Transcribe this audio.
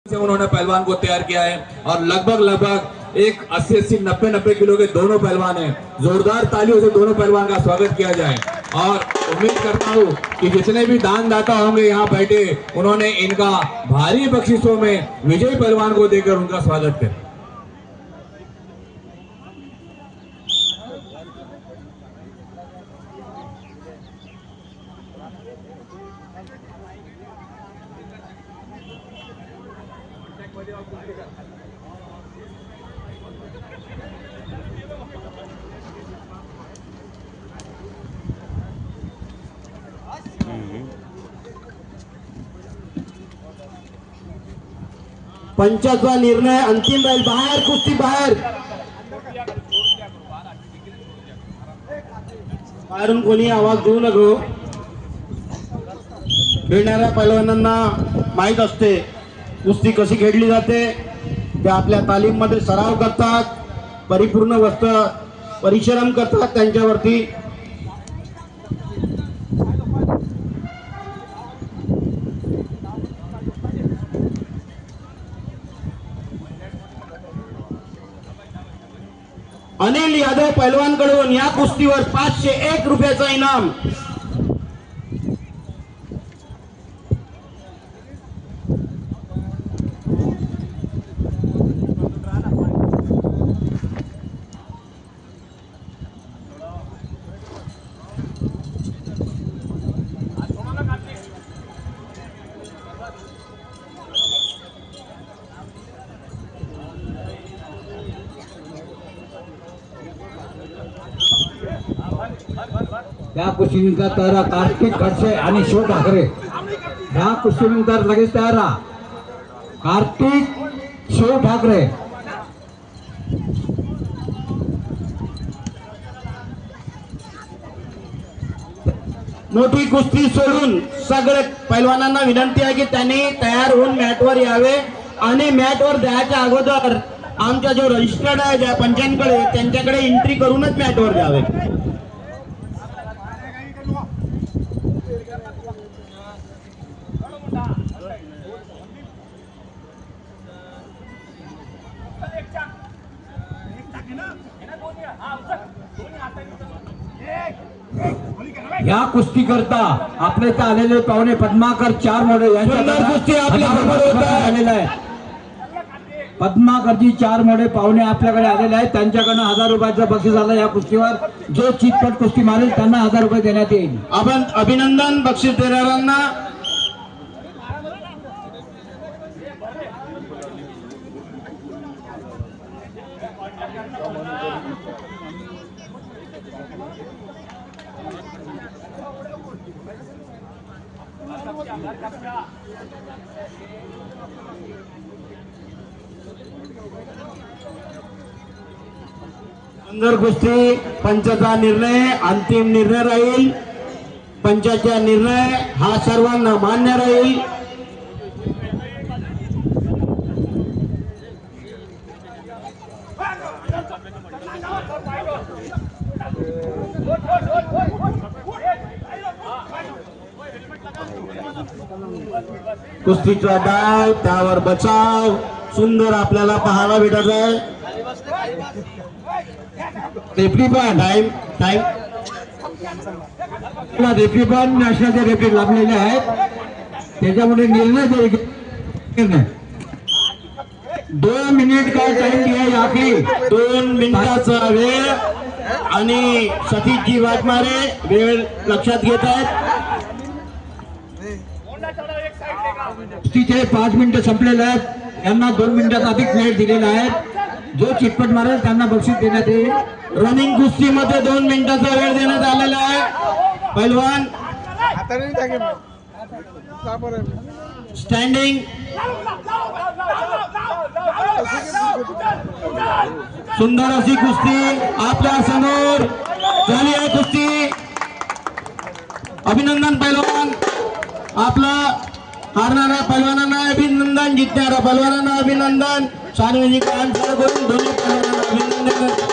से उन्होंने पहलवान को तैयार किया है और लगभग एक 80-90 किलो के दोनों पहलवान हैं। जोरदार तालियों से दोनों पहलवान का स्वागत किया जाए और उम्मीद करता हूं कि जितने भी दानदाता होंगे यहाँ बैठे उन्होंने इनका भारी बख्शिशों में विजयी पहलवान को देकर उनका स्वागत करें। पंचाचा निर्णय अंतिम राहील। बाहेर कुस्ती बाहेर, बाहेरून कोणी आवाज देऊ नको। खेळणाऱ्या पैलवानांना माहित असते कुस्ती कशी खेळली जाते। ते आपल्या तालीम मध्ये सराव करतात, परिपूर्ण परिश्रम करतात त्यांच्यावरती। अनिल यादव पैलवानकडून या कुस्तीवर 501 रुपयाचा इनाम। त्या कुस्तीनंतर तयार कार्तिक खडसे आणि शिव ठाकरे। ह्या कुस्तीनंतर लगेच तयार राहा कार्तिक शिव ठाकरे। मोठी कुस्ती सोडून सगळे पैलवानांना विनंती आहे की त्यांनी तयार होऊन मॅटवर यावे आणि मॅटवर जायच्या अगोदर आमचा जो रजिस्टर्ड आहे ज्या पंचांकडे त्यांच्याकडे एंट्री करूनच मॅटवर जावे। या कुस्ती करता आपले इथे आलेले पाहुणे पद्माकर चार मोडे कुस्ती आपल्या आलेला आहे। पद्माकरजी चार मोडे पाहुणे आपल्याकडे आलेले आहेत। त्यांच्याकडनं 1000 रुपयाचं बक्षीस आलं। या कुस्तीवर जो चितपट कुस्ती मारेल त्यांना 1000 रुपये देण्यात येईल। आपण अभिनंदन बक्षीस देणाऱ्यांना। सुंदर कुस्ती, पंचाचा निर्णय अंतिम निर्णय राहील। पंचाचा निर्णय हा सर्वांना मान्य राहील। कुस्तीचा डाव, त्यावर बचाव सुंदर आपल्याला पाहायला भेटत आहे। रेफरी पण टाइम रेफरी पण नॅशनलचे रेफरी लाभलेले आहेत। त्याच्यामुळे निर्णय 2 मिनिट का टाइम दिया है। आखिरी 2 मिनिटाचा वेळ आणि सतीशजी वाघमारे वेळ लक्षात घेत आहेत। कुस्तीचे 5 मिनिटं संपलेले आहेत। यांना 2 मिनिटाचा अधिक वेळ दिलेला आहे। जो चिटपट मारेल त्यांना बक्षीस देण्यात येईल। रनिंग कुस्ती मध्ये 2 मिनिटाचा वेळ देण्यात आलेला आहे। पैलवान स्टँडिंग सुंदर अशी कुस्ती आपल्या समोर झाली आहे। कुस्ती अभिनंदन पैलवान। आपला हारणाऱ्या पैलवानांना अभिनंदन, जिंकणाऱ्या पैलवानांना अभिनंदन। सार्वजनिक दोन्ही पैलवानांना अभिनंदन।